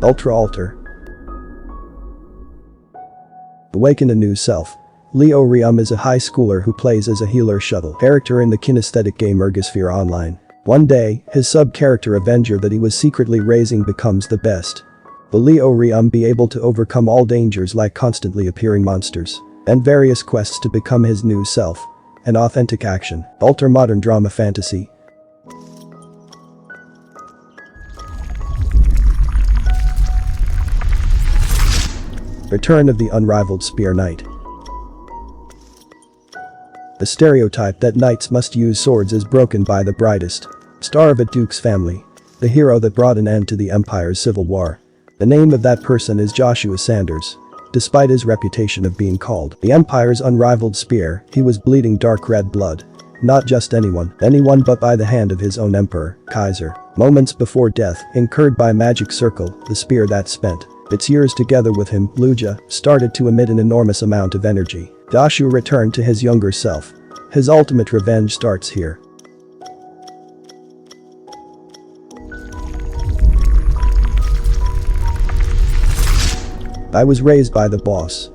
Ultra Alter. Awaken a new self. Leo Rium is a high schooler who plays as a healer shuttle character in the kinesthetic game Ergosphere Online. One day, his sub-character Avenger that he was secretly raising becomes the best. Will Leo Rium be able to overcome all dangers like constantly appearing monsters and various quests to become his new self? An authentic action, ultra modern drama fantasy. Return of the Unrivaled Spear Knight. The stereotype that knights must use swords is broken by the brightest star of a duke's family, the hero that brought an end to the Empire's civil war. The name of that person is Joshua Sanders. Despite his reputation of being called the Empire's unrivaled spear, he was bleeding dark red blood. Not just anyone but by the hand of his own emperor, Kaiser. Moments before death, incurred by magic circle, the spear that spent its years together with him, Luja, started to emit an enormous amount of energy. Joshua returned to his younger self. His ultimate revenge starts here. I was raised by the boss.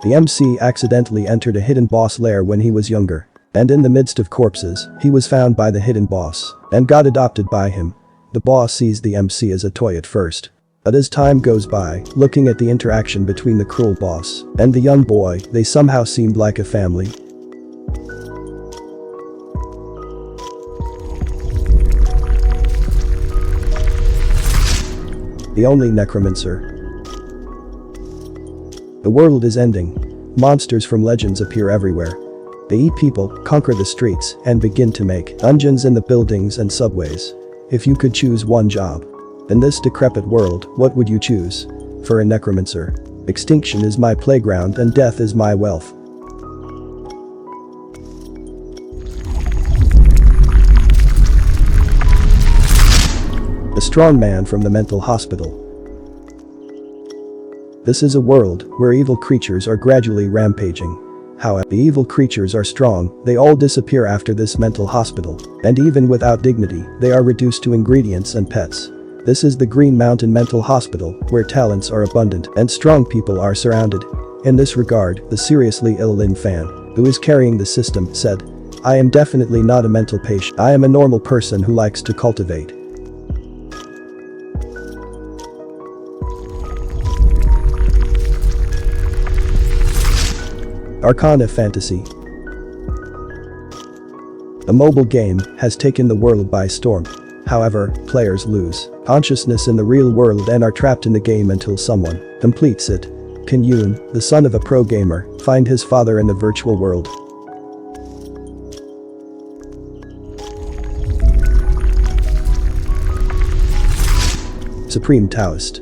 The MC accidentally entered a hidden boss lair when he was younger. And in the midst of corpses, he was found by the hidden boss and got adopted by him. The boss sees the MC as a toy at first. But as time goes by, looking at the interaction between the cruel boss and the young boy, they somehow seemed like a family. The Only Necromancer. The world is ending. Monsters from legends appear everywhere. They eat people, conquer the streets, and begin to make dungeons in the buildings and subways. If you could choose one job in this decrepit world, what would you choose? For a necromancer, extinction is my playground and death is my wealth. The strong man from the mental hospital. This is a world where evil creatures are gradually rampaging. However, the evil creatures are strong, they all disappear after this mental hospital. And even without dignity, they are reduced to ingredients and pets. This is the Green Mountain Mental Hospital, where talents are abundant and strong people are surrounded. In this regard, the seriously ill Lin Fan, who is carrying the system, said, "I am definitely not a mental patient. I am a normal person who likes to cultivate." Arcana Fantasy. The mobile game has taken the world by storm. However, players lose consciousness in the real world and are trapped in the game until someone completes it. Can Yoon, the son of a pro gamer, find his father in the virtual world? Supreme Taoist.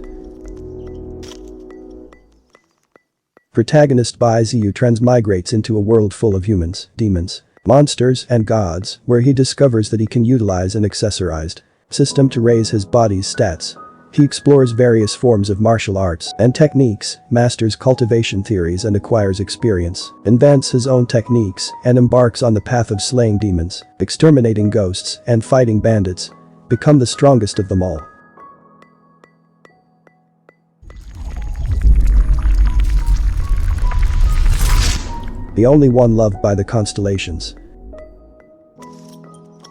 Protagonist Bai Ziyu transmigrates into a world full of humans, demons, monsters, and gods, where he discovers that he can utilize an accessorized system to raise his body's stats. He explores various forms of martial arts and techniques, masters cultivation theories and acquires experience, invents his own techniques, and embarks on the path of slaying demons, exterminating ghosts, and fighting bandits. Become the strongest of them all. The only one loved by the constellations.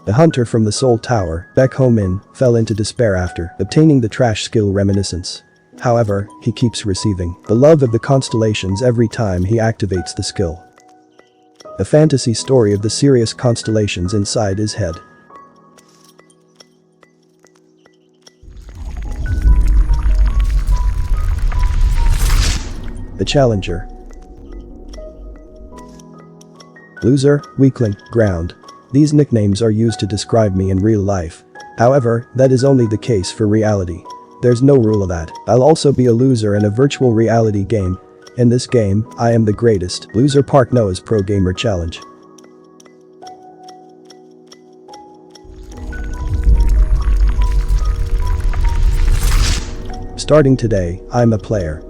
The hunter from the Soul Tower, Baek Ho-min, fell into despair after obtaining the trash skill Reminiscence. However, he keeps receiving the love of the constellations every time he activates the skill. A fantasy story of the serious constellations inside his head. The Challenger. Loser, weakling, ground. These nicknames are used to describe me in real life. However, that is only the case for reality. There's no rule of that. I'll also be a loser in a virtual reality game. In this game, I am the greatest. Loser Park Noah's Pro Gamer Challenge. Starting today, I'm a player.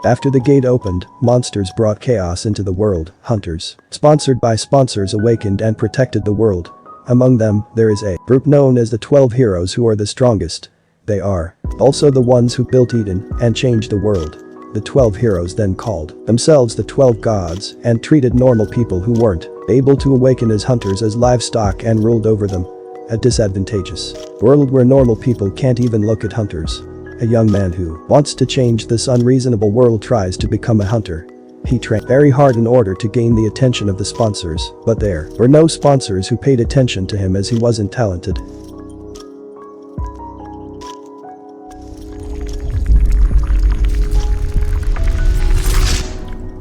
After the gate opened, monsters brought chaos into the world. Hunters, sponsored by sponsors, awakened and protected the world. Among them, there is a group known as the 12 heroes who are the strongest. They are also the ones who built Eden and changed the world. The 12 heroes then called themselves the 12 gods and treated normal people who weren't able to awaken as hunters as livestock and ruled over them. A disadvantageous world where normal people can't even look at hunters. A young man who wants to change this unreasonable world tries to become a hunter. He trained very hard in order to gain the attention of the sponsors, but there were no sponsors who paid attention to him as he wasn't talented.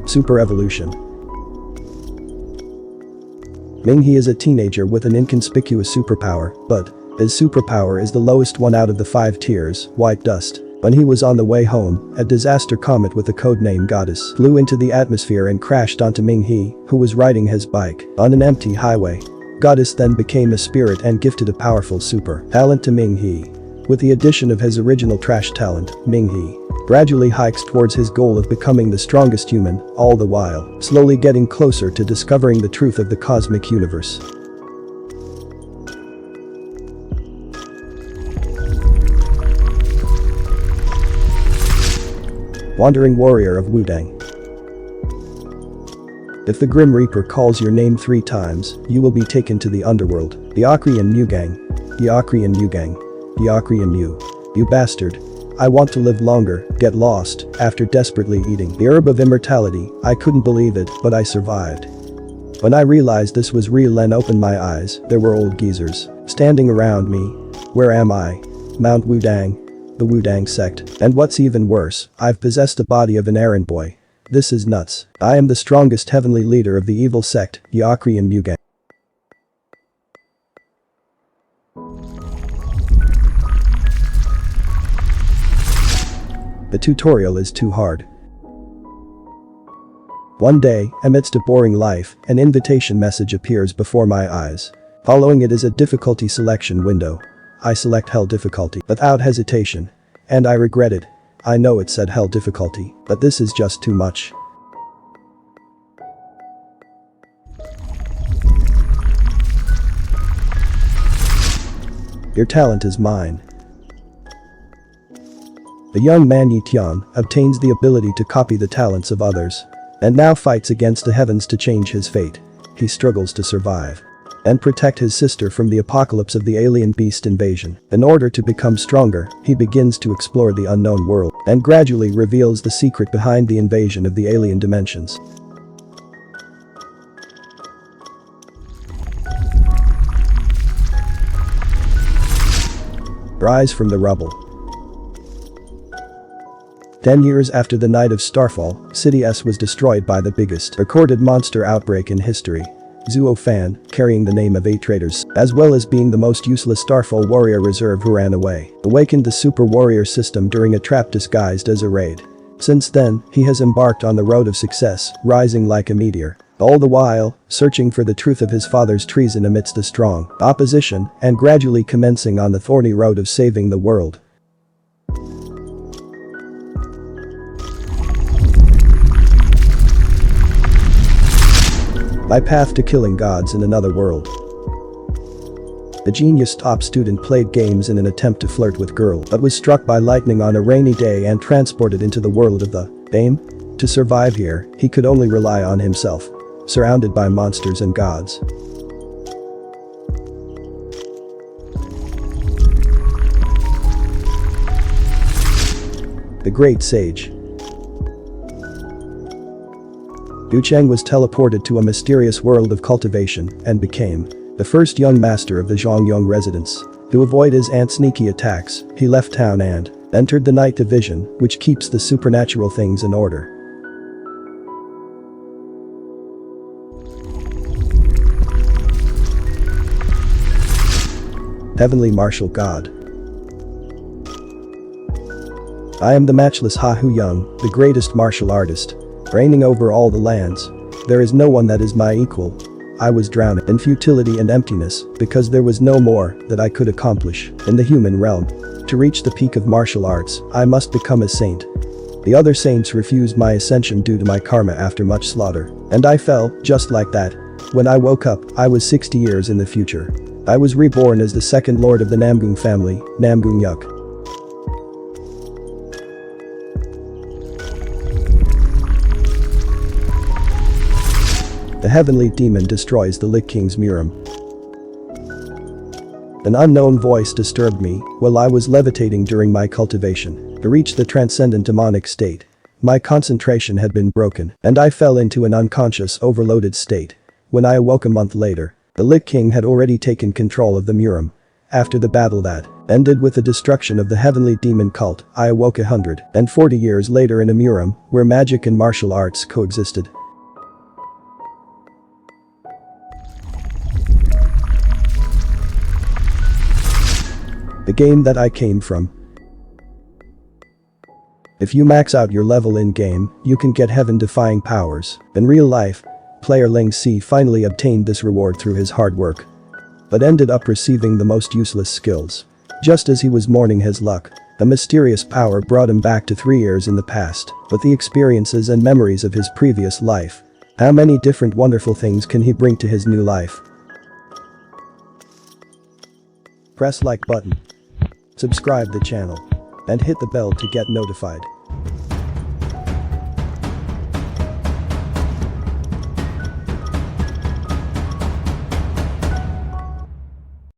Super Evolution. Ming-He is a teenager with an inconspicuous superpower, but his superpower is the lowest one out of the 5 tiers, white dust. When he was on the way home, a disaster comet with the codename Goddess flew into the atmosphere and crashed onto Ming-He, who was riding his bike on an empty highway. Goddess then became a spirit and gifted a powerful super talent to Ming-He. With the addition of his original trash talent, Ming-He gradually hikes towards his goal of becoming the strongest human, all the while slowly getting closer to discovering the truth of the cosmic universe. Wandering Warrior of Wudang. If the Grim Reaper calls your name 3 times, you will be taken to the underworld. Yaokrian Mugang. Yaokrian Mugang. Yaokrian Mu. You bastard. I want to live longer, get lost, after desperately eating the herb of immortality. I couldn't believe it, but I survived. When I realized this was real and opened my eyes, there were old geezers standing around me. Where am I? Mount Wudang. The Wudang sect. And what's even worse, I've possessed the body of an errand boy. This is nuts. I am the strongest heavenly leader of the evil sect, Yaokrian Mugang. The tutorial is too hard. One day, amidst a boring life, an invitation message appears before my eyes. Following it is a difficulty selection window. I select Hell difficulty without hesitation. And I regret it. I know it said Hell difficulty, but this is just too much. Your talent is mine. The young man Yi Tian obtains the ability to copy the talents of others and now fights against the heavens to change his fate. He struggles to survive and protect his sister from the apocalypse of the alien beast invasion. In order to become stronger, he begins to explore the unknown world and gradually reveals the secret behind the invasion of the alien dimensions. Rise from the Rubble. 10 years after the night of Starfall, City S was destroyed by the biggest recorded monster outbreak in history. Zuo Fan, carrying the name of 8 traitors, as well as being the most useless Starfall warrior reserve who ran away, awakened the super warrior system during a trap disguised as a raid. Since then, he has embarked on the road of success, rising like a meteor. All the while, searching for the truth of his father's treason amidst the strong opposition and gradually commencing on the thorny road of saving the world. My path to killing gods in another world. The genius top student played games in an attempt to flirt with girl but was struck by lightning on a rainy day and transported into the world of the Fame. To survive here, he could only rely on himself, surrounded by monsters and gods. The Great Sage. Du Cheng was teleported to a mysterious world of cultivation and became the first young master of the Zhongyong residence. To avoid his aunt's sneaky attacks, he left town and entered the Night Division, which keeps the supernatural things in order. Heavenly Martial God. I am the matchless Ha Hu Young, the greatest martial artist, reigning over all the lands. There is no one that is my equal. I was drowning in futility and emptiness because there was no more that I could accomplish in the human realm. To reach the peak of martial arts, I must become a saint. The other saints refused my ascension due to my karma after much slaughter, and I fell, just like that. When I woke up, I was 60 years in the future. I was reborn as the second lord of the Namgung family, Namgung Yuk. The heavenly demon destroys the Lich King's Murim. An unknown voice disturbed me while I was levitating during my cultivation. To reach the transcendent demonic state, my concentration had been broken, and I fell into an unconscious, overloaded state. When I awoke a month later, the Lich King had already taken control of the Murim. After the battle that ended with the destruction of the heavenly demon cult, I awoke 140 years later in a Murim where magic and martial arts coexisted. The game that I came from. If you max out your level in-game, you can get heaven-defying powers. In real life, player Ling Si finally obtained this reward through his hard work, but ended up receiving the most useless skills. Just as he was mourning his luck, a mysterious power brought him back to 3 years in the past, with the experiences and memories of his previous life. How many different wonderful things can he bring to his new life? Press like button, subscribe the channel, and hit the bell to get notified.